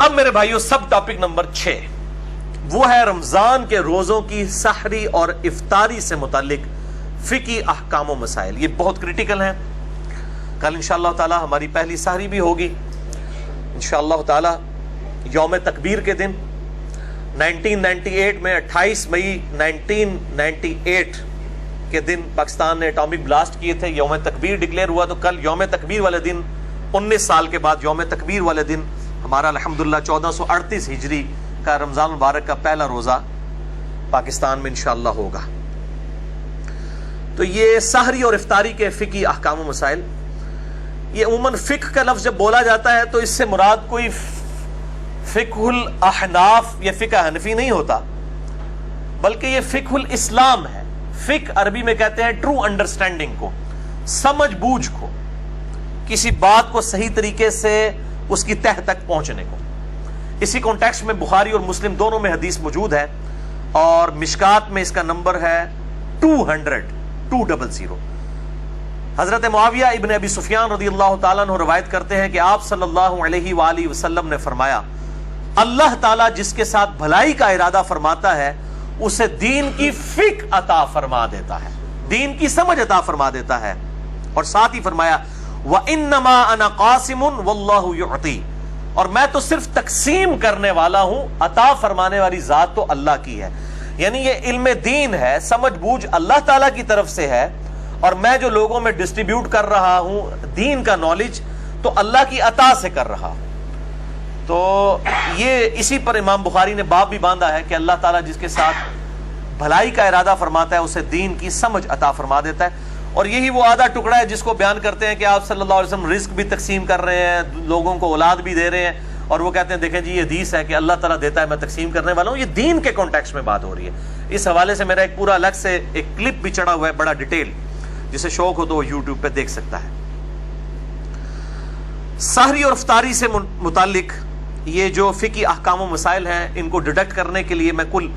اب میرے بھائیوں سب ٹاپک نمبر 6 وہ ہے رمضان کے روزوں کی سحری اور افطاری سے متعلق فقہی احکام و مسائل. یہ بہت کریٹیکل ہیں. کل انشاءاللہ تعالی ہماری پہلی سحری بھی ہوگی انشاءاللہ تعالی یوم تکبیر کے دن 1998 میں 28 مئی 1998 کے دن پاکستان نے اٹامک بلاسٹ کیے تھے. یوم تکبیر ڈکلیئر ہوا تو کل یوم تکبیر والے دن 19 سال کے بعد یوم تکبیر والے دن ہمارا الحمدللہ 1438 ہجری کا رمضان مبارک کا پہلا روزہ پاکستان میں انشاءاللہ ہوگا. تو یہ سحری اور افطاری کے فقہی احکام و مسائل. یہ عموماً فقہ کا لفظ جب بولا جاتا ہے تو اس سے مراد کوئی فقہ الاحناف یا فقہ حنفی نہیں ہوتا، بلکہ یہ فقہ الاسلام ہے. فقہ عربی میں کہتے ہیں ٹرو انڈرسٹینڈنگ کو، سمجھ بوجھ کو، کسی بات کو صحیح طریقے سے اس کی تہ تک پہنچنے کو. اسی کانٹیکسٹ میں بخاری اور مسلم دونوں میں حدیث موجود ہے اور مشکات میں اس کا نمبر ہے 200. حضرت معاویہ ابن ابی سفیان رضی اللہ تعالیٰ عنہ روایت کرتے ہیں کہ آپ صلی اللہ علیہ وآلہ وسلم نے فرمایا، اللہ تعالیٰ جس کے ساتھ بھلائی کا ارادہ فرماتا ہے اسے دین کی فقہ عطا فرما دیتا ہے، دین کی سمجھ عطا فرما دیتا ہے. اور ساتھ ہی فرمایا وَإِنَّمَا أَنَا قَاسِمٌ وَاللَّهُ يُعْطِي، اور میں تو صرف تقسیم کرنے والا ہوں، عطا فرمانے والی ذات تو اللہ کی ہے. یعنی یہ علم دین ہے، سمجھ بوجھ اللہ تعالیٰ کی طرف سے ہے، اور میں جو لوگوں میں ڈسٹریبیوٹ کر رہا ہوں دین کا نالج تو اللہ کی عطا سے کر رہا ہوں. تو یہ اسی پر امام بخاری نے باب بھی باندھا ہے کہ اللہ تعالیٰ جس کے ساتھ بھلائی کا ارادہ فرماتا ہے اسے دین کی سمجھ عطا فرما دیتا ہے. اور یہی وہ آدھا ٹکڑا ہے جس کو بیان کرتے ہیں کہ آپ صلی اللہ علیہ وسلم رزق بھی تقسیم کر رہے ہیں، لوگوں کو اولاد بھی دے رہے ہیں، اور وہ کہتے ہیں دیکھیں جی یہ حدیث ہے کہ اللہ تعالیٰ دیتا ہے میں تقسیم کرنے والا ہوں. یہ دین کے کانٹیکسٹ میں بات ہو رہی ہے. اس حوالے سے میرا ایک پورا الگ سے ایک کلپ بھی چڑھا ہوا ہے بڑا ڈیٹیل، جسے شوق ہو تو وہ یوٹیوب پہ دیکھ سکتا ہے. سحری اور افطاری سے متعلق یہ جو فقہی احکام و مسائل ہیں ان کو ڈیڈکٹ کرنے کے لیے میں کل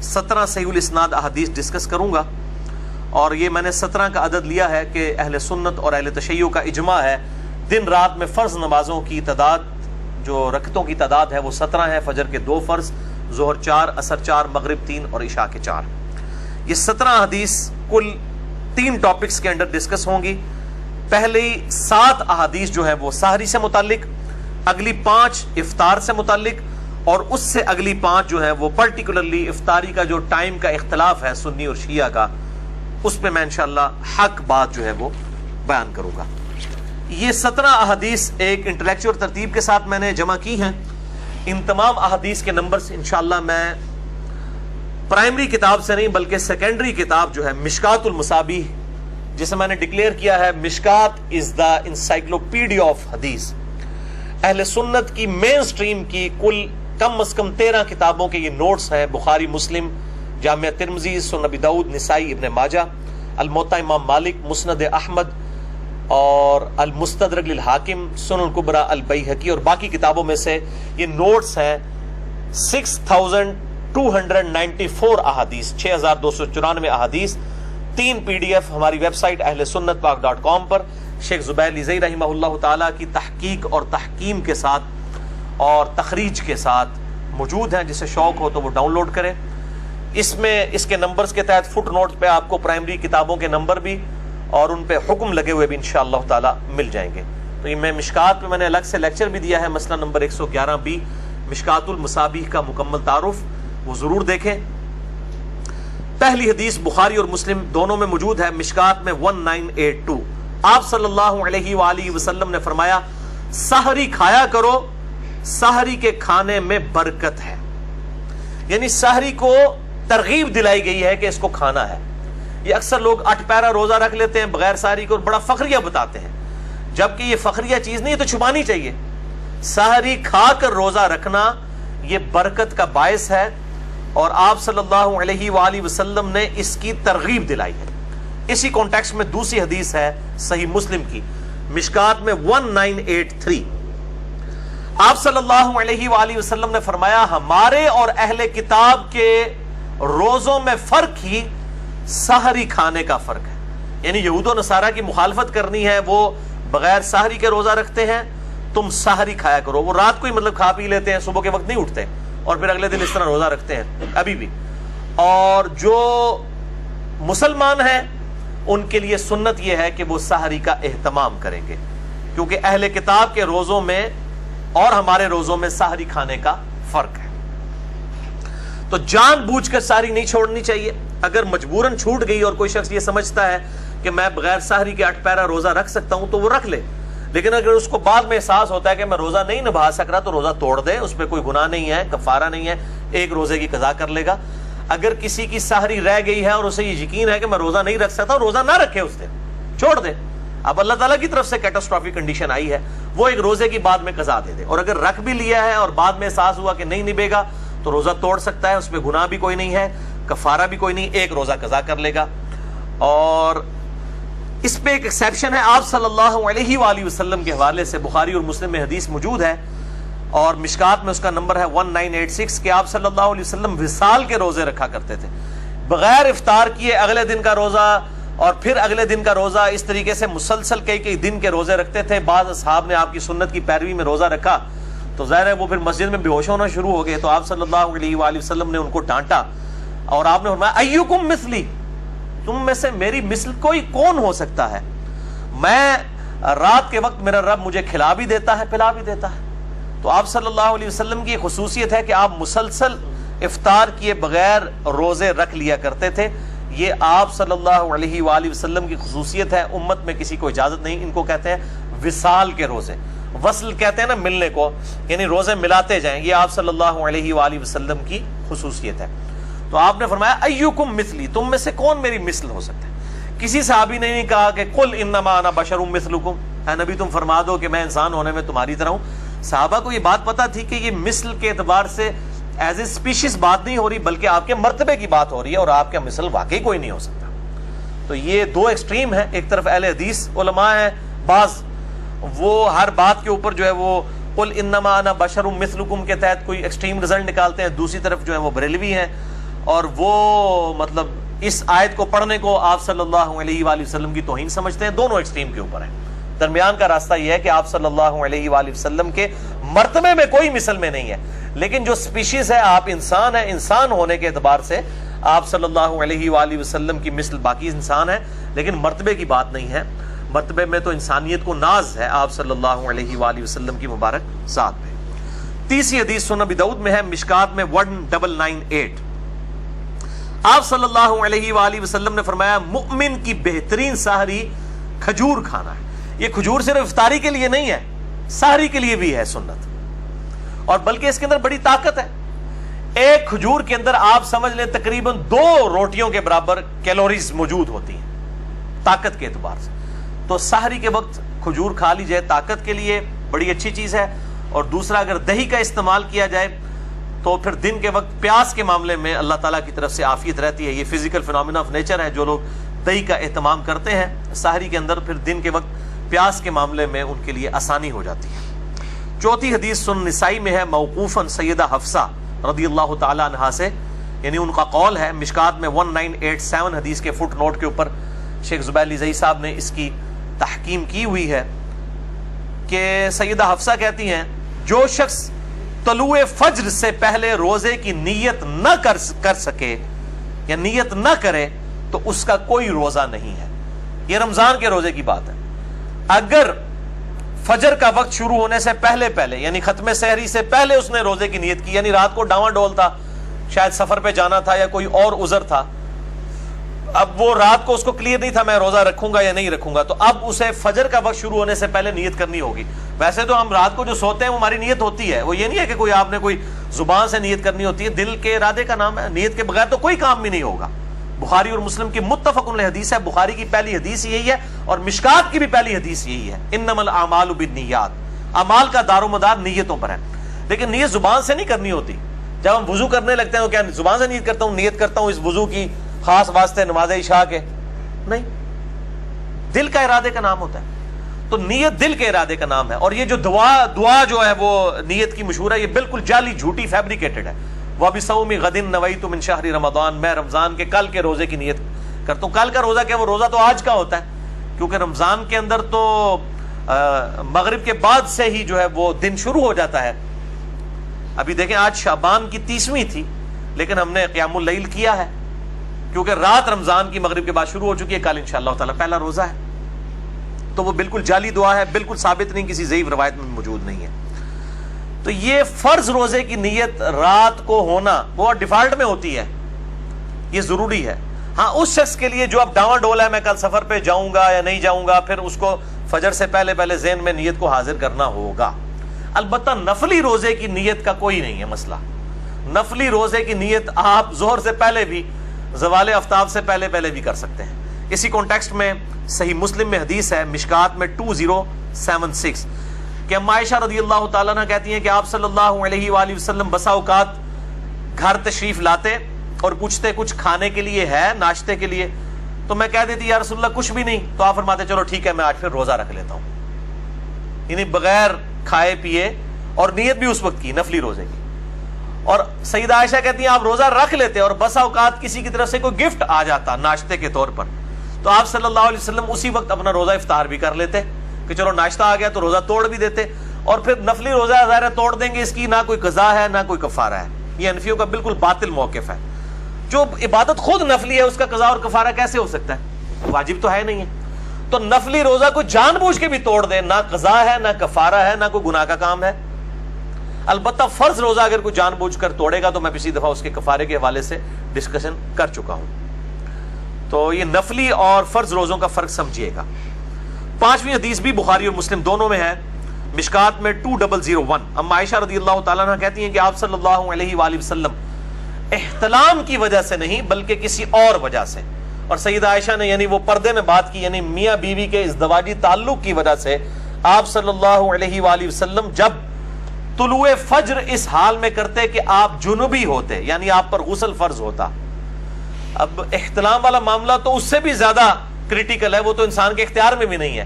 17 صحیح الاسناد احادیث ڈسکس کروں گا. اور یہ میں نے 17 کا عدد لیا ہے کہ اہل سنت اور اہل تشیع کا اجماع ہے دن رات میں فرض نمازوں کی تعداد، جو رکعتوں کی تعداد ہے وہ 17 ہے. فجر کے 2 فرض، ظہر 4، عصر 4، مغرب 3 اور عشاء کے 4. یہ 17 حدیث کل 3 ٹاپکس کے اندر ڈسکس ہوں گی. پہلی 7 احادیث جو ہیں وہ سحری سے متعلق، اگلی 5 افطار سے متعلق، اور اس سے اگلی 5 جو ہیں وہ پرٹیکولرلی افطاری کا جو ٹائم کا اختلاف ہے سنی اور شیعہ کا، اس پہ میں انشاءاللہ حق بات جو ہے وہ بیان کروں گا. یہ 17 احادیث ایک انٹلیکچوئل ترتیب کے ساتھ میں نے جمع کی ہیں. ان تمام احادیث کے نمبرز انشاءاللہ میں پرائمری کتاب سے نہیں بلکہ سیکنڈری کتاب جو ہے مشکات المصابیح، جسے میں نے ڈکلیئر کیا ہے مشکات از دا انسائکلوپیڈیا آف حدیث، اہل سنت کی مین سٹریم کی کل کم از کم 13 کتابوں کے یہ نوٹس ہیں. بخاری، مسلم، جامعہ ترمذی، سنن ابی داؤد، نسائی، ابن ماجہ، الموطا امام مالک، مسند احمد اور المستدرک للحاکم، سنن الکبری البیہقی، اور باقی کتابوں میں سے یہ نوٹس ہیں 6294 احادیث، 6294 احادیث. 3 PDF ہماری ویب سائٹ اہل سنت پاک .com پر شیخ زبیر لیزئی رحمہ اللہ تعالیٰ کی تحقیق اور تحکیم کے ساتھ اور تخریج کے ساتھ موجود ہیں. جسے شوق ہو تو وہ ڈاؤن لوڈ کریں. اس میں اس کے نمبرز کے تحت فٹ نوٹ پہ آپ کو پرائمری کتابوں کے نمبر بھی اور ان پہ حکم لگے ہوئے بھی انشاءاللہ تعالی مل جائیں گے. تو یہ میں مشکات میں نے الگ سے لیکچر بھی دیا ہے، مسئلہ نمبر 111B مشکات المصابیح کا مکمل تعارف، وہ ضرور دیکھیں. پہلی حدیث بخاری اور مسلم دونوں میں موجود ہے، مشکات میں 1982. آپ صلی اللہ علیہ وآلہ وسلم نے فرمایا سحری کھایا کرو، سحری کے کھانے میں برکت ہے. یعنی سحری کو ترغیب دلائی گئی ہے کہ اس کو کھانا ہے. یہ اکثر لوگ 8 پیرا روزہ رکھ لیتے ہیں بغیر سحری کو اور بڑا فخریہ بتاتے ہیں، جبکہ یہ فخریہ چیز نہیں، تو چھپانی چاہیے. سحری کھا کر روزہ رکھنا یہ برکت کا باعث ہے، اور آپ صلی اللہ علیہ وآلہ وسلم نے اس کی ترغیب دلائی ہے. اسی کانٹیکسٹ میں دوسری حدیث ہے صحیح مسلم کی مشکات میں 1983. آپ صلی اللہ علیہ وآلہ وسلم نے فرمایا ہمارے اور اہل کتاب کے روزوں میں فرق ہی سحری کھانے کا فرق ہے. یعنی یہود و نصارہ کی مخالفت کرنی ہے، وہ بغیر سحری کے روزہ رکھتے ہیں، تم سحری کھایا کرو. وہ رات کو ہی مطلب کھا پی لیتے ہیں, صبح کے وقت نہیں اٹھتے اور پھر اگلے دن اس طرح روزہ رکھتے ہیں ابھی بھی. اور جو مسلمان ہیں ان کے لیے سنت یہ ہے کہ وہ سحری کا اہتمام کریں گے, کیونکہ اہل کتاب کے روزوں میں اور ہمارے روزوں میں سحری کھانے کا فرق ہے. تو جان بوجھ کر سحری نہیں چھوڑنی چاہیے. اگر مجبوراً چھوٹ گئی اور کوئی شخص یہ سمجھتا ہے کہ میں بغیر سحری کے 8 پیرا روزہ رکھ سکتا ہوں تو وہ رکھ لے, لیکن اگر اس کو بعد میں احساس ہوتا ہے کہ میں روزہ نہیں نبھا سک رہا تو روزہ توڑ دے, اس پہ کوئی گناہ نہیں ہے, کفارہ نہیں ہے, ایک روزے کی قضا کر لے گا. اگر کسی کی سحری رہ گئی ہے اور اسے یہ یقین ہے کہ میں روزہ نہیں رکھ سکتا, روزہ نہ رکھے, اس دن چھوڑ دے. اب اللہ تعالیٰ کی طرف سے کیٹاسٹرافک کنڈیشن آئی ہے, وہ ایک روزے کی بعد میں قضا دے دے. اور اگر رکھ بھی لیا ہے اور بعد میں احساس ہوا کہ نہیں نبھے گا تو روزہ توڑ سکتا ہے, اس پہ گناہ بھی کوئی نہیں ہے, کفارہ بھی کوئی نہیں, ایک روزہ قضا کر لے گا. اور اس پہ ایک ایکسیپشن ہے, آپ صلی اللہ علیہ وآلہ وسلم کے حوالے سے بخاری اور مسلم میں حدیث موجود ہے اور مشکات میں اس کا نمبر ہے 1986 کہ آپ صلی اللہ علیہ وسلم وصال کے روزے رکھا کرتے تھے, بغیر افطار کیے اگلے دن کا روزہ اور پھر اگلے دن کا روزہ, اس طریقے سے مسلسل کئی دن کے روزے رکھتے تھے. بعض اصحاب نے آپ کی سنت کی پیروی میں روزہ رکھا تو ظاہر ہے وہ پھر مسجد میں بے ہوش ہونا شروع ہو گئے, تو آپ صلی اللہ علیہ وآلہ وسلم نے ان کو ڈانٹا اور آپ نے فرمایا ایکم مثلی, تم میں سے میری مثل کوئی کون ہو سکتا ہے, میں رات کے وقت میرا رب مجھے کھلا بھی دیتا ہے پلا بھی دیتا ہے. تو آپ صلی اللہ علیہ وسلم کی خصوصیت ہے کہ آپ مسلسل افطار کیے بغیر روزے رکھ لیا کرتے تھے. یہ آپ صلی اللہ علیہ وآلہ وسلم کی خصوصیت ہے, امت میں کسی کو اجازت نہیں. ان کو کہتے ہیں وصال کے روزے, وصل کہتے ہیں نا ملنے کو, یعنی روزے ملاتے جائیں, یہ آپ صلی اللہ علیہ وآلہ وسلم کی خصوصیت ہے. تو آپ نے فرمایا ایکم مثلی, تم میں سے کون میری مثل ہو سکتا ہے. کسی صحابی نے نہیں کہا کہ قل انما انا بشر مثلکم, اے نبی تم فرما دو کہ میں انسان ہونے میں تمہاری طرح ہوں. صحابہ کو یہ بات پتا تھی کہ یہ مثل کے اعتبار سے ایز اے اسپیشیز بات نہیں ہو رہی, بلکہ آپ کے مرتبے کی بات ہو رہی ہے, اور آپ کا مثل واقعی کوئی نہیں ہو سکتا. تو یہ دو ایکسٹریم ہیں, ایک طرف اہل حدیث علماء ہیں, بعض وہ ہر بات کے اوپر جو ہے وہ قل انما انا بشر مثلکم کے تحت کوئی ایکسٹریم رزلٹ نکالتے ہیں, دوسری طرف جو ہے وہ بریلوی ہیں اور وہ مطلب اس آیت کو پڑھنے کو آپ صلی اللہ علیہ وآلہ وسلم کی توہین سمجھتے ہیں. دونوں ایکسٹریم کے اوپر ہیں. درمیان کا راستہ یہ ہے کہ آپ صلی اللہ علیہ وآلہ وسلم کے مرتبے میں کوئی مثل میں نہیں ہے, لیکن جو سپیشیز ہے آپ انسان ہیں, انسان ہونے کے اعتبار سے آپ صلی اللہ علیہ وآلہ وسلم کی مثل باقی انسان ہے, لیکن مرتبے کی بات نہیں ہے. مرتبے میں تو انسانیت کو ناز ہے آپ صلی اللہ علیہ وآلہ وسلم کی مبارک ذات پہ. تیسری حدیث سنن ابی داؤد میں ہے, مشکات میں 1998, آپ صلی اللہ علیہ وآلہ وسلم نے فرمایا مؤمن کی بہترین سحری کھجور کھانا ہے. یہ کھجور صرف افطاری کے لیے نہیں ہے, سحری کے لیے بھی ہے سنت, اور بلکہ اس کے اندر بڑی طاقت ہے. ایک کھجور کے اندر آپ سمجھ لیں تقریباً 2 روٹیوں کے برابر کیلوریز موجود ہوتی ہیں طاقت کے اعتبار سے. تو سحری کے وقت کھجور کھا لی جائے طاقت کے لیے بڑی اچھی چیز ہے. اور دوسرا اگر دہی کا استعمال کیا جائے تو پھر دن کے وقت پیاس کے معاملے میں اللہ تعالیٰ کی طرف سے عافیت رہتی ہے. یہ فزیکل فینومینا آف نیچر ہے, جو لوگ دہی کا اہتمام کرتے ہیں سحری کے اندر, پھر دن کے وقت پیاس کے معاملے میں ان کے لیے آسانی ہو جاتی ہے. چوتھی حدیث سنن نسائی میں ہے موقوفاً سیدہ حفصہ رضی اللہ تعالی عنہا سے, یعنی ان کا قول ہے. مشکات میں 1987 حدیث کے فٹ نوٹ کے اوپر شیخ زبیر زئی صاحب نے اس کی تحکیم کی ہوئی ہے کہ سیدہ حفصہ کہتی ہیں جو شخص طلوع فجر سے پہلے روزے کی نیت نہ کر سکے یا نیت نہ کرے تو اس کا کوئی روزہ نہیں ہے. یہ رمضان کے روزے کی بات ہے. اگر فجر کا وقت شروع ہونے سے پہلے یعنی ختم سحری سے پہلے اس نے روزے کی نیت کی, یعنی رات کو ڈاواں ڈول تھا, شاید سفر پہ جانا تھا یا کوئی اور عذر تھا, اب وہ رات کو اس کو کلیئر نہیں تھا میں روزہ رکھوں گا یا نہیں رکھوں گا, تو اب اسے فجر کا وقت شروع ہونے سے پہلے نیت کرنی ہوگی. ویسے تو ہم رات کو جو سوتے ہیں وہ ہماری نیت ہوتی ہے, وہ یہ نہیں ہے کہ کوئی آپ نے کوئی زبان سے نیت کرنی ہوتی ہے, دل کے ارادے کا نام ہے. نیت کے بغیر تو کوئی کام بھی نہیں ہوگا. بخاری اور مسلم کی متفق علیہ حدیث ہے, بخاری کی پہلی حدیث یہی ہے اور مشکات کی بھی پہلی حدیث یہی ہے, انما الاعمال بالنیات, اعمال کا دار و مدار نیتوں پر ہے. لیکن نیت زبان سے نہیں کرنی ہوتی. جب ہم وضو کرنے لگتے ہیں تو کیا زبان سے نیت کرتا ہوں, نیت کرتا ہوں اس وضو کی خاص واسطے نماز عشاء کے, نہیں, دل کا ارادے کا نام ہوتا ہے. تو نیت دل کے ارادے کا نام ہے. اور یہ جو دعا جو ہے وہ نیت کی مشہور ہے, یہ بالکل جعلی جھوٹی فیبریکیٹڈ ہے. وَبِصَوْمِ غَدٍ نَوَيْتُ مِنْ شَهْرِ رمضان, میں رمضان کے کل کے روزے کی نیت کرتا ہوں. کل کا روزہ کیا, وہ روزہ تو آج کا ہوتا ہے, کیونکہ رمضان کے اندر تو مغرب کے بعد سے ہی جو ہے وہ دن شروع ہو جاتا ہے. ابھی دیکھیں آج شعبان کی 30ویں تھی لیکن ہم نے قیام اللیل کیا ہے کیونکہ رات رمضان کی مغرب کے بعد شروع ہو چکی ہے. کل انشاءاللہ تعالی پہلا روزہ ہے. تو وہ بالکل جعلی دعا ہے, بالکل ثابت نہیں, کسی ضعیف روایت میں موجود نہیں ہے. تو یہ فرض روزے کی نیت رات کو ہونا وہ ڈیفالٹ میں ہوتی ہے, یہ ضروری ہے. ہاں اس شخص کے لیے جو اب ڈاواں ڈول ہے میں کل سفر پہ جاؤں گا یا نہیں جاؤں گا, پھر اس کو فجر سے پہلے ذہن میں نیت کو حاضر کرنا ہوگا. البتہ نفلی روزے کی نیت کا کوئی نہیں ہے مسئلہ. نفلی روزے کی نیت آپ ظہر سے پہلے بھی, زوال آفتاب سے پہلے بھی کر سکتے ہیں. اسی کانٹیکسٹ میں صحیح مسلم میں حدیث ہے مشکات میں 2076 کہ اما عائشہ رضی اللہ تعالیٰ عنہ کہتی ہیں کہ آپ صلی اللہ علیہ وآلہ وسلم بسا اوقات گھر تشریف لاتے اور پوچھتے کچھ کھانے کے لیے ہے, ناشتے کے لیے, تو میں کہہ دیتی یا رسول اللہ کچھ بھی نہیں. تو آپ فرماتے چلو ٹھیک ہے میں آج پھر روزہ رکھ لیتا ہوں, یعنی بغیر کھائے پیے, اور نیت بھی اس وقت کی نفلی روزے کی. اور سیدہ عائشہ کہتی ہیں آپ روزہ رکھ لیتے اور بسا اوقات کسی کی طرف سے کوئی گفٹ آ جاتا ناشتے کے طور پر, تو آپ صلی اللہ علیہ وسلم اسی وقت اپنا روزہ افطار بھی کر لیتے کہ چلو ناشتہ آ گیا تو روزہ توڑ بھی دیتے, اور پھر نفلی روزہ ظاہر توڑ دیں گے, اس کی نہ کوئی قضا ہے نہ کوئی کفارہ ہے. یہ حنفیوں کا بالکل باطل موقف ہے. جو عبادت خود نفلی ہے اس کا قضا اور کفارہ کیسے ہو سکتا ہے؟ واجب تو ہے نہیں ہے. تو نفلی روزہ کو جان بوجھ کے بھی توڑ دے, نہ قضا ہے نہ کفارہ ہے نہ کوئی گناہ کا کام ہے. البتہ فرض روزہ اگر کوئی جان بوجھ کر توڑے گا تو میں پچھلی دفعہ اس کے کفارے کے حوالے سے ڈسکشن کر چکا ہوں. تو یہ نفلی اور فرض روزوں کا فرق سمجھیے گا. 5ویں حدیث بھی بخاری اور مسلم دونوں میں ہے, مشکات میں 2001. اما عائشہ رضی اللہ تعالیٰ عنہ کہتی ہیں کہ آپ صلی اللہ علیہ وآلہ وسلم احتلام کی وجہ سے نہیں بلکہ کسی اور وجہ سے, اور سیدہ عائشہ نے یعنی وہ پردے میں بات کی, یعنی میاں بیوی کے ازدواجی تعلق کی وجہ سے آپ صلی اللہ علیہ وآلہ وسلم جب طلوع فجر اس حال میں کرتے کہ آپ جنوبی ہوتے, یعنی آپ پر غسل فرض ہوتا. اب احتلام والا معاملہ تو اس سے بھی زیادہ کریٹیکل ہے, وہ تو انسان کے اختیار میں بھی نہیں ہے.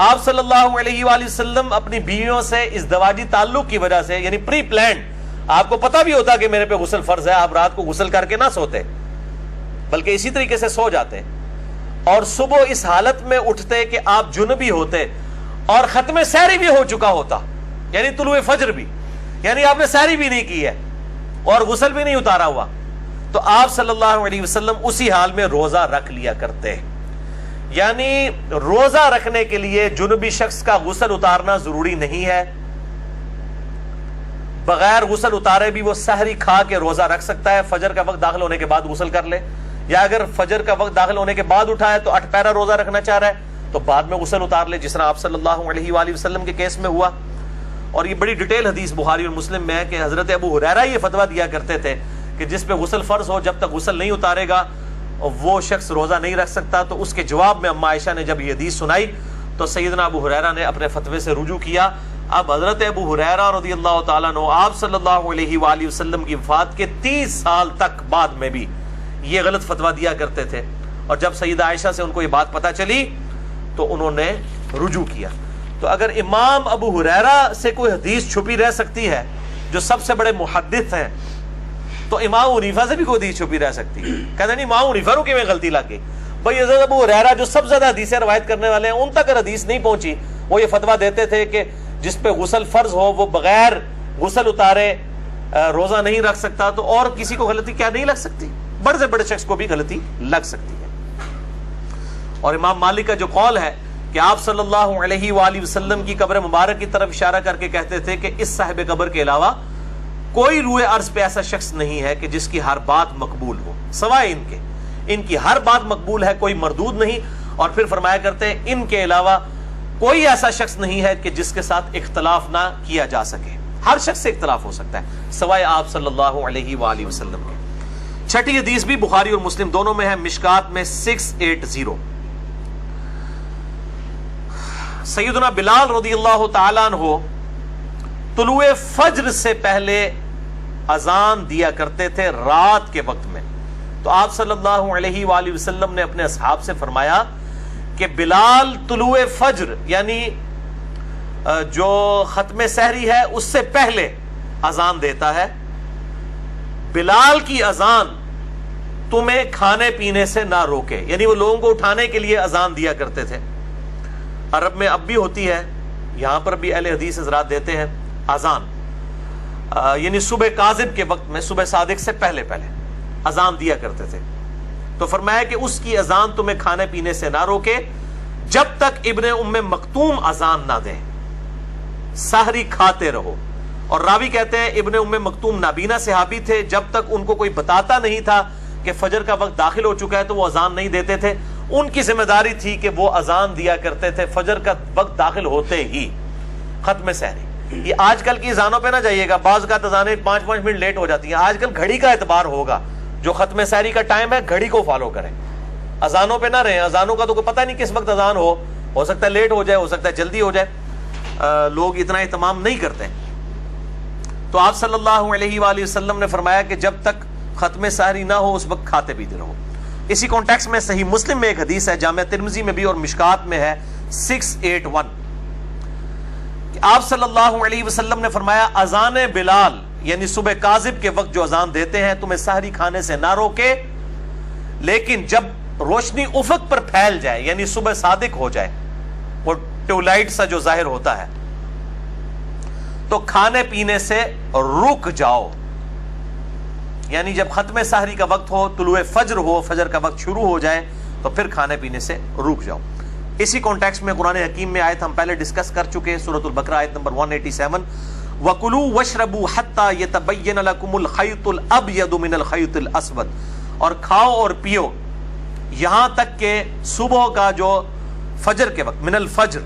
آپ صلی اللہ علیہ وآلہ وسلم اپنی بیویوں سے ازدواجی تعلق کی وجہ سے, یعنی پری پلانڈ, آپ کو پتہ بھی ہوتا کہ میرے پہ غسل فرض ہے, آپ رات کو غسل کر کے نہ سوتے بلکہ اسی طریقے سے سو جاتے, اور صبح اس حالت میں اٹھتے کہ آپ جنوبی ہوتے اور ختم سحری بھی ہو چکا ہوتا, یعنی طلوع فجر بھی, یعنی آپ نے سحری بھی نہیں کی ہے اور غسل بھی نہیں اتارا ہوا, تو آپ صلی اللہ علیہ وسلم اسی حال میں روزہ رکھ لیا کرتے. یعنی روزہ رکھنے کے لیے جنوبی شخص کا غسل اتارنا ضروری نہیں ہے, بغیر غسل اتارے بھی وہ سحری کھا کے روزہ رکھ سکتا ہے. فجر کا وقت داخل ہونے کے بعد غسل کر لے, یا اگر فجر کا وقت داخل ہونے کے بعد اٹھا ہے تو 8 پہرا روزہ رکھنا چاہ رہا ہے تو بعد میں غسل اتار لے, جس طرح آپ صلی اللہ علیہ وآلہ وسلم کے کیس میں ہوا. اور یہ بڑی ڈیٹیل حدیث بخاری اور مسلم میں ہے کہ حضرت ابو ہریرہ یہ فتویٰ دیا کرتے تھے کہ جس پہ غسل فرض ہو جب تک غسل نہیں اتارے گا وہ شخص روزہ نہیں رکھ سکتا. تو اس کے جواب میں اما عائشہ نے جب یہ حدیث سنائی تو سیدنا ابو ہریرہ نے اپنے فتوے سے رجوع کیا. اب حضرت ابو ہریرہ رضی اللہ تعالیٰ عنہ آپ صلی اللہ علیہ وآلہ وسلم کی وفات کے 30 سال تک بعد میں بھی یہ غلط فتویٰ دیا کرتے تھے, اور جب سیدہ عائشہ سے ان کو یہ بات پتہ چلی تو انہوں نے رجوع کیا. تو اگر امام ابو ہریرہ سے کوئی حدیث چھپی رہ سکتی ہے جو سب سے بڑے محدث ہیں, تو امام حنیفہ سے بھی کوئی حدیث چھپی رہ سکتی ہے. کہتے نہیں امام حنیفہ کو کیوں غلطی لگ گئی بھائی, حضرت ابو ہریرہ جو سب سے زیادہ حدیثیں روایت کرنے والے ہیں ان تک حدیث نہیں پہنچی. وہ یہ فتویٰ دیتے تھے کہ جس پہ غسل فرض ہو وہ بغیر غسل اتارے روزہ نہیں رکھ سکتا, تو اور کسی کو غلطی کیا نہیں لگ سکتی, بڑے سے بڑے شخص کو بھی غلطی لگ سکتی ہے. اور امام مالک کا جو قول ہے کہ آپ صلی اللہ علیہ وآلہ وسلم کی قبر مبارک کی طرف اشارہ کر کے کہتے تھے کہ اس صاحب قبر کے علاوہ کوئی روئے عرض پہ ایسا شخص نہیں ہے کہ جس کی ہر بات مقبول ہو, سوائے ان کی ہر بات مقبول ہے, کوئی مردود نہیں. اور پھر فرمایا کرتے ہیں ان کے علاوہ کوئی ایسا شخص نہیں ہے کہ جس کے ساتھ اختلاف نہ کیا جا سکے, ہر شخص سے اختلاف ہو سکتا ہے سوائے آپ صلی اللہ علیہ وآلہ وسلم کے. 6ٹھی حدیث بھی بخاری اور مسلم دونوں میں ہے, مشکات میں 680. سیدنا بلال رضی اللہ تعالیٰ عنہ طلوع فجر سے پہلے اذان دیا کرتے تھے رات کے وقت میں. تو آپ صلی اللہ علیہ وآلہ وسلم نے اپنے اصحاب سے فرمایا کہ بلال طلوع فجر یعنی جو ختم سحری ہے اس سے پہلے اذان دیتا ہے. بلال کی اذان تمہیں کھانے پینے سے نہ روکے, یعنی وہ لوگوں کو اٹھانے کے لیے اذان دیا کرتے تھے. عرب میں اب بھی ہوتی ہے یہاں پر بھی اہل حدیث حضرات دیتے ہیں اذان، یعنی صبح کاذب کے وقت میں، صبح صادق سے پہلے اذان دیا کرتے تھے. تو فرمایا کہ اس کی اذان تمہیں کھانے پینے سے نہ روکے جب تک ابن ام مکتوم اذان نہ دیں، سحری کھاتے رہو. اور راوی کہتے ہیں ابن ام مکتوم نابینا صحابی تھے، جب تک ان کو کوئی بتاتا نہیں تھا کہ فجر کا وقت داخل ہو چکا ہے تو وہ اذان نہیں دیتے تھے. ان کی ذمہ داری تھی کہ وہ اذان دیا کرتے تھے فجر کا وقت داخل ہوتے ہی، ختم سحری. یہ آج کل کی اذانوں پہ نہ جائیے گا، بعض کا اذانیں 5 منٹ لیٹ ہو جاتی ہیں. آج کل گھڑی کا اعتبار ہوگا، جو ختم سحری کا ٹائم ہے گھڑی کو فالو کریں، اذانوں پہ نہ رہیں. اذانوں کا تو کوئی پتہ نہیں کس وقت اذان ہو سکتا ہے لیٹ ہو جائے، ہو سکتا ہے جلدی ہو جائے، لوگ اتنا اہتمام نہیں کرتے. تو آپ صلی اللہ علیہ وآلہ وسلم نے فرمایا کہ جب تک ختم سحری نہ ہو اس وقت کھاتے پیتے رہو. اسی کانٹیکس میں صحیح مسلم میں ایک حدیث ہے، جامع ترمذی میں بھی اور مشکات میں ہے 681، کہ آپ صلی اللہ علیہ وسلم نے فرمایا اذان بلال یعنی صبح کاذب کے وقت جو اذان دیتے ہیں تمہیں سحری کھانے سے نہ روکے، لیکن جب روشنی افق پر پھیل جائے یعنی صبح صادق ہو جائے، وہ ٹیولائٹ سا جو ظاہر ہوتا ہے، تو کھانے پینے سے رک جاؤ. یعنی جب ختم سحری کا وقت ہو، طلوع فجر ہو، فجر کا وقت شروع ہو جائے تو پھر کھانے پینے سے رک جاؤ. اسی کانٹیکس میں قرآن حکیم میں آیت ہم پہلے ڈسکس کر چکے، سورۃ البقرہ آیت نمبر 187، وَكُلُوا وَاشْرَبُوا حَتَّى يَتَبَيَّنَ لَكُمُ الْخَيْطُ الْأَبْيَضُ مِنَ الْخَيْطِ الْأَسْوَدِ، اور کھاؤ اور پیو یہاں تک کہ صبح کا جو فجر کے وقت، من الفجر،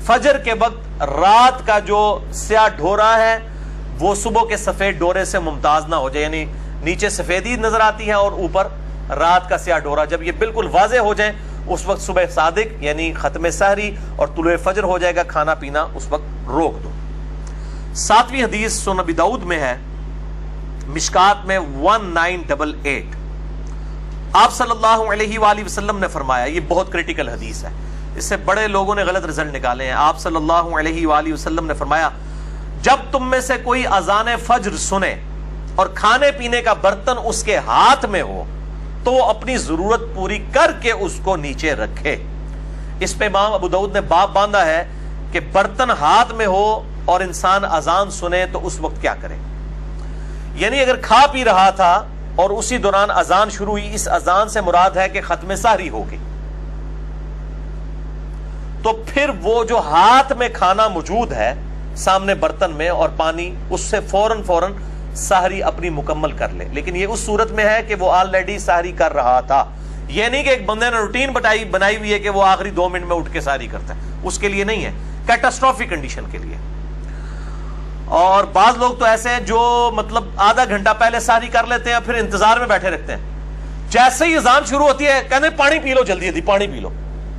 فجر کے وقت رات کا جو سیاہ ڈھورا ہے وہ صبح کے سفید ڈورے سے ممتاز نہ ہو جائے، یعنی نیچے سفیدی نظر آتی ہے اور اوپر رات کا سیاہ ڈورا. جب یہ بالکل واضح ہو جائے اس وقت صبح صادق یعنی ختم سحری اور طلوع فجر ہو جائے گا، کھانا پینا اس وقت روک دو. 7ویں حدیث سنن ابی داؤد میں ہے، مشکات میں 1988، آپ صلی اللہ علیہ وآلہ وسلم نے فرمایا، یہ بہت کریٹیکل حدیث ہے، اس سے بڑے لوگوں نے غلط رزلٹ نکالے ہیں. آپ صلی اللہ علیہ وآلہ وسلم نے فرمایا جب تم میں سے کوئی اذان فجر سنے اور کھانے پینے کا برتن اس کے ہاتھ میں ہو تو وہ اپنی ضرورت پوری کر کے اس کو نیچے رکھے. اس پہ امام ابو داؤد نے باب باندھا ہے کہ برتن ہاتھ میں ہو اور انسان اذان سنے تو اس وقت کیا کرے. یعنی اگر کھا پی رہا تھا اور اسی دوران اذان شروع ہوئی، اس اذان سے مراد ہے کہ ختم سحری ہوگی، تو پھر وہ جو ہاتھ میں کھانا موجود ہے سامنے برتن میں اور پانی، اس سے فوراً سحری اپنی مکمل کر لے. لیکن یہ اس صورت میں ہے کہ وہ آلریڈی سحری کر رہا تھا، یہ نہیں کہ ایک بندے نے روٹین بنائی ہوئی ہے کہ وہ آخری 2 منٹ میں اٹھ کے سحری کرتا ہے، اس کے لیے نہیں ہے، کیٹاسٹروفک کنڈیشن کے لیے. اور بعض لوگ تو ایسے ہیں جو مطلب آدھا گھنٹہ پہلے سحری کر لیتے ہیں پھر انتظار میں بیٹھے رہتے ہیں، جیسے ہی اذان شروع ہوتی ہے کہتے ہیں پانی پی لو، جلدی پانی پی لو.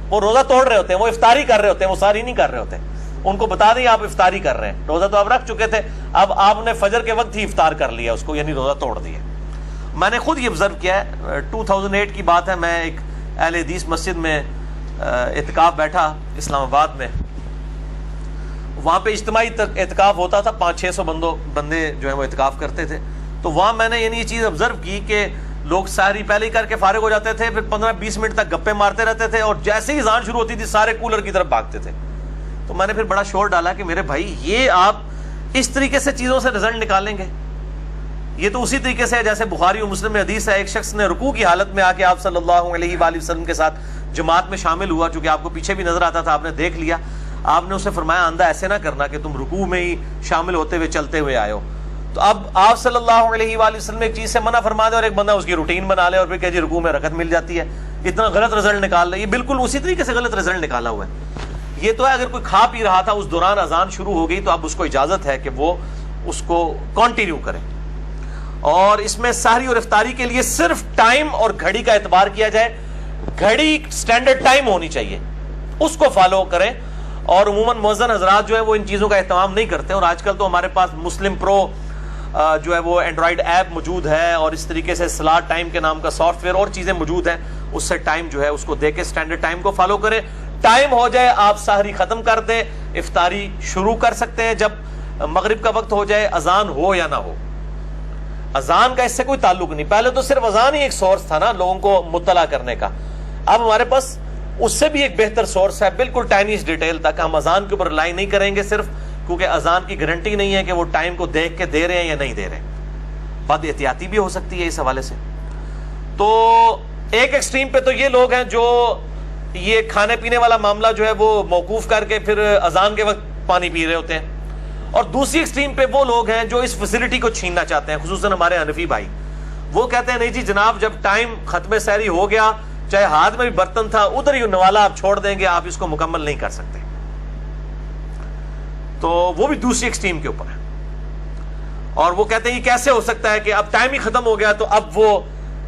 وہ روزہ توڑ رہے ہوتے ہیں، وہ افطاری کر رہے ہوتے ہیں، وہ سحری نہیں کر رہے ہوتے. ان کو بتا دیں آپ افطاری کر رہے ہیں، روزہ تو آپ رکھ چکے تھے، اب آپ نے فجر کے وقت ہی افطار کر لیا اس کو، یعنی روزہ توڑ دیا. میں نے خود یہ آبزرو کیا ہے، 2008 کی بات ہے، میں ایک اہل حدیث مسجد میں اعتکاف بیٹھا اسلام آباد میں. وہاں پہ اجتماعی اعتکاف ہوتا تھا، 500-600 بندے جو ہیں وہ اعتکاف کرتے تھے. تو وہاں میں نے یعنی یہ چیز آبزرو کی کہ لوگ سحری پہلے ہی کر کے فارغ ہو جاتے تھے، پھر 15-20 منٹ تک گپے مارتے رہتے تھے، اور جیسے ہی اذان شروع ہوتی تھی سارے کولر کی طرف بھاگتے تھے. تو میں نے پھر بڑا شور ڈالا کہ میرے بھائی یہ آپ اس طریقے سے چیزوں سے رزلٹ نکالیں گے؟ یہ تو اسی طریقے سے جیسے بخاری و مسلم میں حدیث ہے، ایک شخص نے رکوع کی حالت میں آ کے آپ صلی اللہ علیہ وآلہ وسلم کے ساتھ جماعت میں شامل ہوا، چونکہ آپ کو پیچھے بھی نظر آتا تھا، آپ نے دیکھ لیا. آپ نے اسے فرمایا آندہ ایسے نہ کرنا کہ تم رکوع میں ہی شامل ہوتے ہوئے چلتے ہوئے آئے ہو. تو اب آپ صلی اللہ علیہ وآلہ وسلم ایک چیز سے منع فرما دے اور ایک بندہ اس کی روٹین بنا لے اور پھر کہ جی رکوع میں رکعت مل جاتی ہے، اتنا غلط رزلٹ نکال لے. یہ بالکل اسی طریقے سے غلط رزلٹ نکالا ہوا ہے. یہ تو ہے اگر کوئی کھا پی رہا تھا اس دوران اذان شروع ہو گئی تو اب اس کو اجازت ہے کہ وہ اس کو کنٹینیو کرے. اور اس میں سحری اور افطاری کے لیے صرف ٹائم اور گھڑی کا اعتبار کیا جائے، گھڑی سٹینڈرڈ ٹائم ہونی چاہیے، اس کو فالو کریں. اور عموماً مؤذن حضرات جو ہے وہ ان چیزوں کا اہتمام نہیں کرتے. اور آج کل تو ہمارے پاس مسلم پرو جو ہے وہ اینڈرائڈ ایپ موجود ہے اور اس طریقے سے سلاٹ ٹائم کے نام کا سافٹ ویئر اور چیزیں موجود ہیں، اس سے ٹائم جو ہے اس کو دے کے سٹینڈرڈ ٹائم کو فالو کریں. ٹائم ہو جائے آپ سحری ختم کر دیں، افطاری شروع کر سکتے ہیں جب مغرب کا وقت ہو جائے، اذان ہو یا نہ ہو. اذان کا اس سے کوئی تعلق نہیں. پہلے تو صرف اذان ہی ایک سورس تھا نا لوگوں کو مطلع کرنے کا. اب ہمارے پاس اس سے بھی ایک بہتر سورس ہے بالکل ٹائنیز ڈیٹیل تک. ہم اذان کے اوپر ریلائی نہیں کریں گے صرف, کیونکہ اذان کی گارنٹی نہیں ہے کہ وہ ٹائم کو دیکھ کے دے رہے ہیں یا نہیں دے رہے, بد احتیاطی بھی ہو سکتی ہے اس حوالے سے. تو ایک ایکسٹریم پہ تو یہ لوگ ہیں جو یہ کھانے پینے والا معاملہ جو ہے وہ موقوف کر کے پھر اذان کے وقت پانی پی رہے ہوتے ہیں, اور دوسری ایکسٹریم پہ وہ لوگ ہیں جو اس فیسلٹی کو چھیننا چاہتے ہیں, خصوصاً ہمارے حنفی بھائی. وہ کہتے ہیں نہیں جی جناب, جب ٹائم ختم سحری ہو گیا, چاہے ہاتھ میں بھی برتن تھا, ادھر ہی نوالا آپ چھوڑ دیں گے, آپ اس کو مکمل نہیں کر سکتے. تو وہ بھی دوسری ایکسٹریم کے اوپر ہے, اور وہ کہتے ہیں یہ کیسے ہو سکتا ہے کہ اب ٹائم ہی ختم ہو گیا تو اب وہ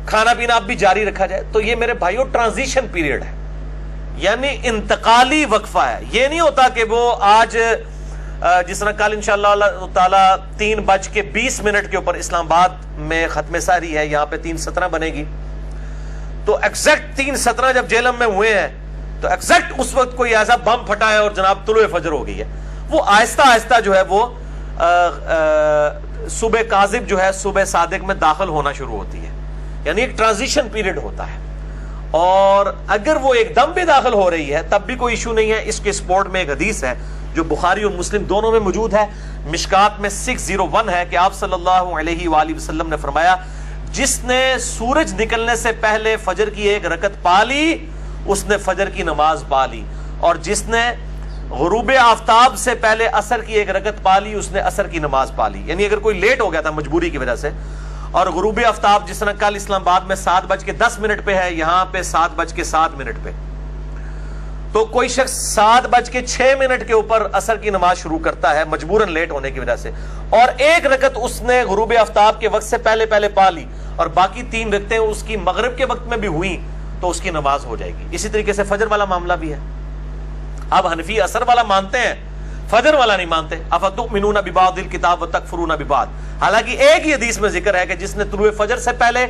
کھانا پینا اب بھی جاری رکھا جائے. تو یہ میرے بھائیوں ٹرانزیشن پیریڈ ہے, یعنی انتقالی وقفہ ہے. یہ نہیں ہوتا کہ وہ آج جس طرح کل انشاءاللہ تعالی 3:20 کے اوپر اسلام آباد میں ختم سحری ہے, یہاں پہ 3:17 بنے گی, تو ایگزیکٹ 3:17 جب جہلم میں ہوئے ہیں تو ایگزیکٹ اس وقت کوئی ایسا بم پھٹا ہے اور جناب طلوع فجر ہو گئی ہے. وہ آہستہ آہستہ جو ہے وہ صبح کاذب جو ہے صبح صادق میں داخل ہونا شروع ہوتی ہے, یعنی ایک ٹرانزیشن پیریڈ ہوتا ہے. اور اگر وہ ایک دم بھی داخل ہو رہی ہے تب بھی کوئی ایشو نہیں ہے. اس کے سپورٹ میں ایک حدیث ہے جو بخاری اور مسلم دونوں میں موجود ہے, مشکات میں 601 ہے کہ آپ صلی اللہ علیہ وآلہ وسلم نے فرمایا, جس نے سورج نکلنے سے پہلے فجر کی ایک رکعت پا لی اس نے فجر کی نماز پا لی, اور جس نے غروب آفتاب سے پہلے عصر کی ایک رکعت پا لی اس نے عصر کی نماز پا لی. یعنی اگر کوئی لیٹ ہو گیا تھا مجبوری کی وجہ سے, اور غروب آفتاب جس طرح کل اسلام آباد میں 7:10 پہ ہے, یہاں پہ 7:07 پہ, تو کوئی شخص 7:06 کے اوپر عصر کی نماز شروع کرتا ہے مجبوراً لیٹ ہونے کی وجہ سے, اور ایک رکعت اس نے غروب آفتاب کے وقت سے پہلے پا لی, اور باقی 3 رکعتیں اس کی مغرب کے وقت میں بھی ہوئی تو اس کی نماز ہو جائے گی. اسی طریقے سے فجر والا معاملہ بھی ہے. اب حنفی عصر والا مانتے ہیں, فجر والا نہیں مانتے. افتؤمنون ببعض الکتاب وتکفرون ببعض. حالانکہ ایک ہی حدیث میں ذکر ہے کہ جس نے طلوع فجر سے پہلے,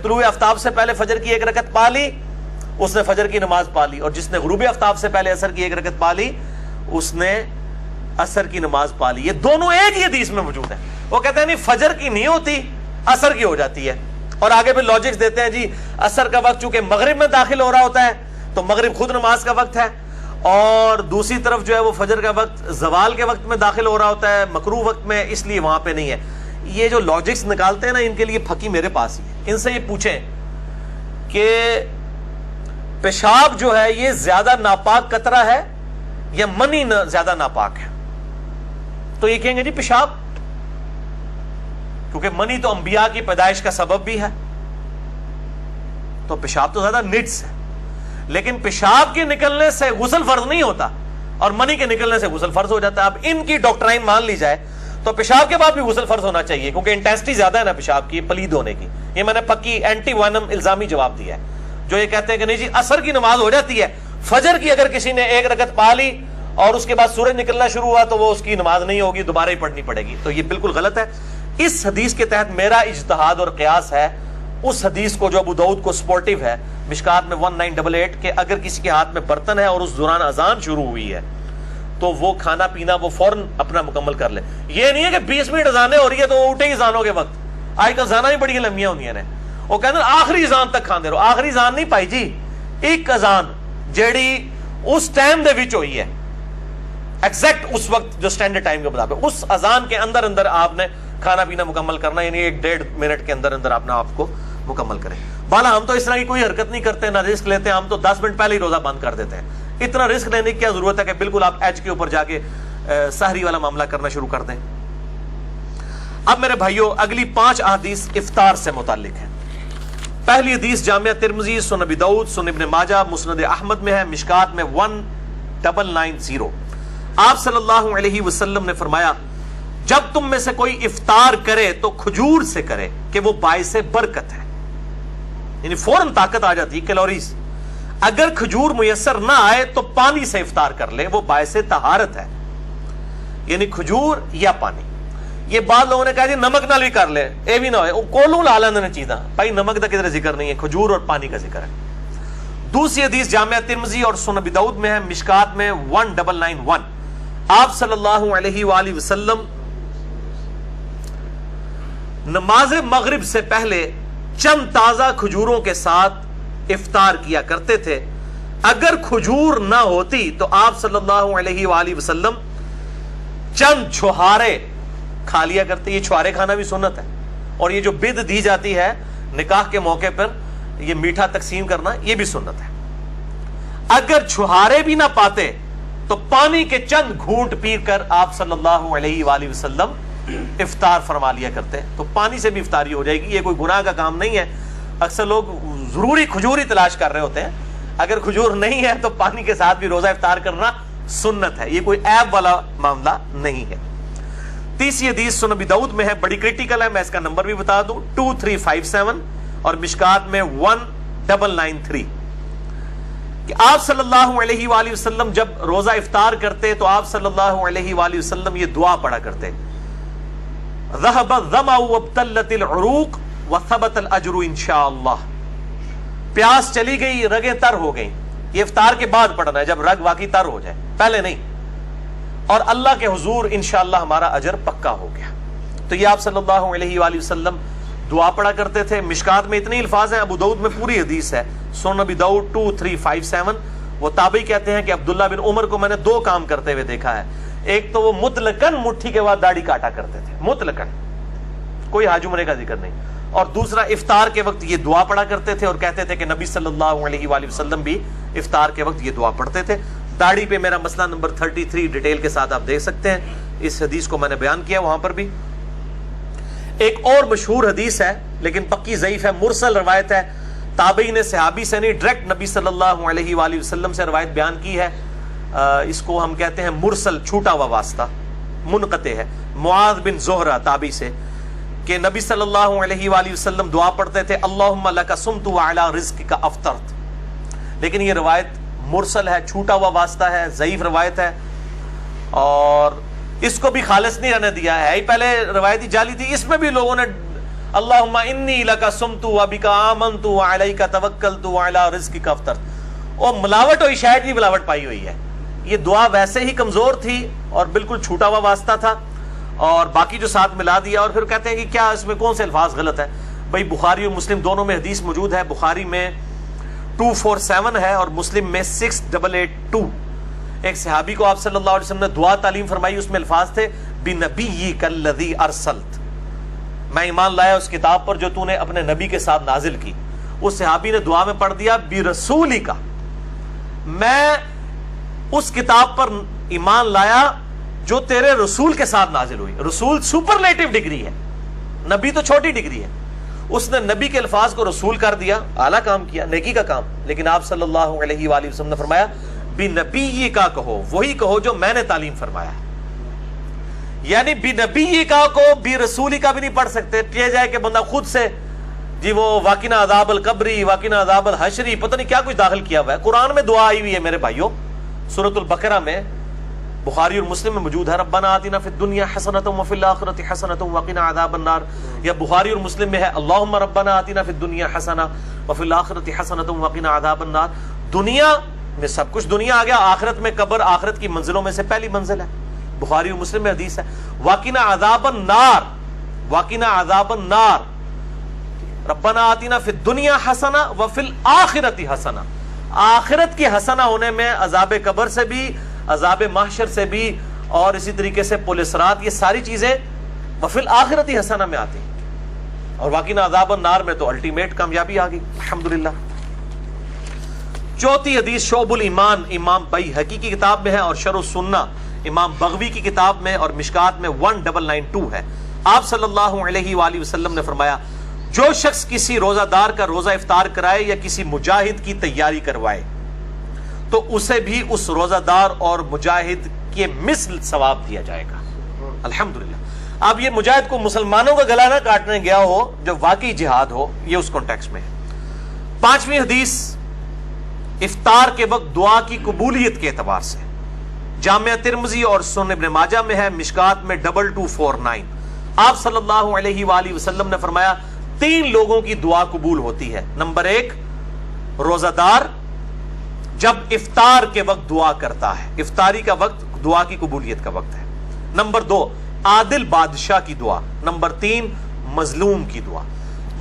طلوع آفتاب سے پہلے فجر کی ایک رکعت پا لی اس نے فجر کی نماز پا لی, اور جس نے غروب آفتاب سے پہلے عصر کی ایک رکعت پا لی اس نے عصر کی نماز پا لی. یہ دونوں ایک ہی حدیث میں موجود ہیں. وہ کہتے ہیں نہیں فجر کی نہیں ہوتی, عصر کی ہو جاتی ہے, اور آگے پھر لاجکس دیتے ہیں جی عصر کا وقت چونکہ مغرب میں داخل ہو رہا ہوتا ہے تو مغرب خود نماز کا وقت ہے, اور دوسری طرف جو ہے وہ فجر کا وقت زوال کے وقت میں داخل ہو رہا ہوتا ہے, مکروہ وقت میں, اس لیے وہاں پہ نہیں ہے. یہ جو لاجکس نکالتے ہیں نا, ان کے لیے پھکی میرے پاس ہی ہے. ان سے یہ پوچھیں کہ پیشاب جو ہے یہ زیادہ ناپاک قطرہ ہے یا منی زیادہ ناپاک ہے, تو یہ کہیں گے جی پیشاب, کیونکہ منی تو انبیاء کی پیدائش کا سبب بھی ہے, تو پیشاب تو زیادہ نجس ہے. لیکن پیشاب کے نکلنے سے غسل فرض نہیں ہوتا, اور منی کے نکلنے سے غسل فرض ہو جاتا ہے. اب ان کی ڈاکٹرائن مان لی جائے تو پیشاب کے بعد بھی غسل فرض ہونا چاہیے, کیونکہ انٹینسٹی زیادہ ہے نا پیشاب کی پلید ہونے کی. یہ میں نے پکی اینٹی وینم الزامی جواب دیا ہے. جو یہ کہتے ہیں کہ نہیں جی عصر کی نماز ہو جاتی ہے, فجر کی اگر کسی نے ایک رکعت پا لی اور اس کے بعد سورج نکلنا شروع ہوا تو وہ اس کی نماز نہیں ہوگی, دوبارہ ہی پڑھنی پڑے گی, تو یہ بالکل غلط ہے. اس حدیث کے تحت میرا اجتہاد اور قیاس ہے اس حدیث کو جو ابو داؤد کو سپورٹیو ہے مشکات میں 1988 کہ اگر کسی کے ہاتھ میں برتن ہے اور اس دوران اذان شروع ہوئی ہے تو وہ کھانا پینا وہ فوراً اپنا مکمل کر لے. یہ نہیں ہے کہ 20 منٹ اذانیں ہو رہی ہے تو وہ اٹھے ہی اذانوں کے وقت. آج کل اذانیں بھی بڑی لمبیاں ہوندیاں نے, وہ کہتے ہیں آخری اذان تک کھاندے رہو. آخری اذان نہیں پائی جی, ایک اذان جیڑی اس ٹائم دے وچ ہوئی ہے, ایگزیکٹ اس وقت جو سٹینڈرڈ ٹائم کے مطابق, اس اذان کے اندر اندر آپ نے کھانا پینا مکمل کرنا, یعنی 1-1.5 منٹ کے اندر اندر اپنا آپ کو مکمل کریں. بالا ہم تو اس طرح کی کوئی حرکت نہیں کرتے, نہ رسک لیتے ہیں, ہم تو 10 منٹ پہلے ہی روزہ بند کر دیتے ہیں. اتنا رسک لینے کی کیا ضرورت ہے کہ بالکل آپ ایج کے اوپر جا کے سحری والا معاملہ کرنا شروع کر دیں. اب میرے بھائیوں اگلی 5 احادیث افطار سے متعلق ہیں. پہلی حدیث جامعہ ترمذی, سنن ابی داؤد, سنن ابن ماجہ, مسند احمد میں ہے, مشکات میں 1990. آپ صلی اللہ علیہ وسلم نے فرمایا جب تم میں سے کوئی افطار کرے تو کھجور سے کرے کہ وہ باعث برکت ہے, یعنی فوراً طاقت آ جاتی ہے, کیلوریز. اگر کھجور میسر نہ آئے تو پانی سے افطار کر لے, وہ باعث طہارت ہے, یعنی کھجور یا پانی. یہ بعض لوگوں نے کہا جی نمک نال بھی کر لے, اے بھی نہ ہوئے, کولوں لا لیندے چیزاں. بھائی نمک دا کدھر ذکر نہیں ہے, کھجور اور پانی کا ذکر ہے. دوسری حدیث جامعہ ترمذی اور سنن ابی داؤد میں ہے, مشکات میں 1991. آپ صلی اللہ علیہ وآلہ وسلم نماز مغرب سے پہلے چند تازہ کھجوروں کے ساتھ افطار کیا کرتے تھے. اگر کھجور نہ ہوتی تو آپ صلی اللہ علیہ وآلہ وسلم چند چھہارے کھا لیا کرتے. یہ چھہارے کھانا بھی سنت ہے, اور یہ جو بد دی جاتی ہے نکاح کے موقع پر یہ میٹھا تقسیم کرنا, یہ بھی سنت ہے. اگر چھہارے بھی نہ پاتے تو پانی کے چند گھونٹ پی کر آپ صلی اللہ علیہ وآلہ وسلم افطار فرما لیا کرتے. تو پانی سے بھی افطاری ہو جائے گی, یہ کوئی گناہ کا کام نہیں ہے. اکثر لوگ ضروری کھجور ہی تلاش کر رہے ہوتے ہیں, اگر کھجور نہیں ہے تو پانی کے ساتھ بھی روزہ افطار کرنا سنت ہے, یہ کوئی عیب والا معاملہ نہیں ہے. تیسری حدیث سنن ابی داؤد میں ہے, بڑی کریٹیکل ہے, میں اس کا نمبر بھی بتا دوں 2357 اور مشکات میں 1993 کہ آپ صلی اللہ علیہ وآلہ وسلم جب روزہ افطار کرتے تو آپ صلی اللہ علیہ وآلہ وسلم یہ دعا پڑھا کرتے, ذهب الظمأ وابتلت العروق وثبت الاجر انشاءاللہ. پیاس چلی گئی, رگیں تر ہو گئیں. یہ افطار کے بعد پڑھنا ہے جب رگ واقعی تر ہو جائے, پہلے نہیں. اور اللہ کے حضور انشاءاللہ ہمارا اجر پکا ہو گیا. تو یہ آپ صلی اللہ علیہ وآلہ وسلم دعا پڑھا کرتے تھے. مشکات میں اتنے الفاظ ہیں, ابو داؤد میں پوری حدیث ہے, سنن ابی داؤد 2357. وہ تابعی کہتے ہیں کہ عبداللہ بن عمر کو میں نے دو کام کرتے ہوئے دیکھا ہے. ایک تو وہ مطلقاً مٹھی کے بعد داڑھی کاٹا کرتے تھے, مطلقاً, کوئی حج عمرے کا ذکر نہیں. اور دوسرا افطار کے وقت یہ دعا پڑھا کرتے تھے, اور کہتے تھے کہ نبی صلی اللہ علیہ وآلہ وسلم بھی افطار کے وقت یہ دعا پڑھتے تھے. داڑھی پہ میرا مسئلہ نمبر 33 ڈیٹیل کے ساتھ آپ دیکھ سکتے ہیں, اس حدیث کو میں نے بیان کیا وہاں پر بھی. ایک اور مشہور حدیث ہے لیکن پکی ضعیف ہے, مرسل روایت ہے, تابعی نے صحابی سے نہیں ڈائریکٹ نبی صلی اللہ علیہ وآلہ وسلم سے روایت بیان کی ہے. اس کو ہم کہتے ہیں مرسل, چھوٹا ہوا واسطہ, منقطع ہے. معاذ بن زہرہ تابعی سے کہ نبی صلی اللہ علیہ وآلہ وسلم دعا پڑھتے تھے اللہم لک صمت وعلی رزقک افطرت. لیکن یہ روایت مرسل ہے, چھوٹا ہوا واسطہ ہے, ضعیف روایت ہے, اور اس کو بھی خالص نہیں رہنے دیا ہے. پہلے روایت ہی جعلی تھی, اس میں بھی لوگوں نے اللہم انی لک صمت وبک آمنت وعلیک توکلت وعلی رزقک افطرت, اور ملاوٹ ہوئی, شاید بھی ملاوٹ پائی ہوئی ہے. یہ دعا ویسے ہی کمزور تھی اور بالکل چھوٹا ہوا واسطہ تھا, اور باقی جو ساتھ ملا دیا, اور پھر کہتے ہیں کہ کیا اس میں کون سے الفاظ غلط ہے. بھائی بخاری اور مسلم دونوں میں حدیث موجود ہے, بخاری میں 247 ہے اور مسلم میں 6882. ایک صحابی کو آپ صلی اللہ علیہ وسلم نے دعا تعلیم فرمائی, اس میں الفاظ تھے بنبیک الذی ارسلت, میں ایمان لایا اس کتاب پر جو تو نے اپنے نبی کے ساتھ نازل کی. اس صحابی نے دعا میں پڑھ دیا برسولک, میں اس کتاب پر ایمان لایا جو تیرے رسول کے ساتھ نازل ہوئی. رسول سپرلیٹو ڈگری ہے, نبی تو چھوٹی ڈگری ہے. اس نے نبی کے الفاظ کو رسول کر دیا, اعلیٰ کام کیا, نیکی کا کام. لیکن آپ صلی اللہ علیہ وآلہ وسلم نے فرمایا بنبی کا کہو, وہی کہو جو میں نے تعلیم فرمایا ہے. یعنی بنبی کا کو بی رسولی کا بھی نہیں پڑھ سکتے. یہ جائے کہ بندہ خود سے جی وہ واقعنا عذاب القبری, واقعنا عذاب الحشری, پتہ نہیں کیا کچھ داخل کیا ہوا ہے. قرآن میں دعا آئی ہوئی ہے میرے بھائیوں, سورۃ البقرہ میں, بخاری اور مسلم میں موجود ہے, ربنا آتنا فی الدنیا حسنۃ وفی الآخرۃ حسنۃ وقنا عذاب النار. یا بخاری اور مسلم میں ہے اللہم ربنا آتنا فی الدنیا حسنہ وفی الآخرۃ حسنۃ وقنا عذاب النار. دنیا میں سب کچھ دنیا آ گیا, آخرت میں قبر آخرت کی منزلوں میں سے پہلی منزل ہے. بخاری اور مسلم میں حدیث ہے وقنا عذاب النار, وقنا عذاب النار, ربنا آتنا فی الدنیا حسنہ وفی الآخرۃ حسنہ. آخرت کی حسنہ ہونے میں عذاب قبر سے بھی, عذاب محشر سے بھی, اور اسی طریقے سے پل صراط, یہ ساری چیزیں وفی الآخرۃ حسنہ میں آتی ہیں. اور واقعی عذاب النار میں تو الٹیمیٹ کامیابی آ گئی الحمدللہ. چوتھی حدیث شعب الایمان امام بیہقی کی کتاب میں ہے, اور شرح السنہ امام بغوی کی کتاب میں, اور مشکات میں 1992 ہے. آپ صلی اللہ علیہ وآلہ وسلم نے فرمایا جو شخص کسی روزہ دار کا روزہ افطار کرائے یا کسی مجاہد کی تیاری کروائے تو اسے بھی اس روزہ دار اور مجاہد کے مثل ثواب دیا جائے گا الحمدللہ. اب یہ مجاہد کو مسلمانوں کا گلا نہ کاٹنے گیا ہو جو واقعی جہاد ہو, یہ اس کانٹیکسٹ میں ہے. پانچویں حدیث افطار کے وقت دعا کی قبولیت کے اعتبار سے جامعہ ترمذی اور سنن ابن ماجہ میں ہے, مشکات میں 2249. آپ صلی اللہ علیہ وآلہ وسلم نے فرمایا 3 لوگوں کی دعا قبول ہوتی ہے. نمبر 1 روزہ دار جب افطار کے وقت دعا کرتا ہے, افطاری کا وقت دعا کی قبولیت کا وقت ہے. نمبر 2 عادل بادشاہ کی دعا. نمبر 3 مظلوم کی دعا.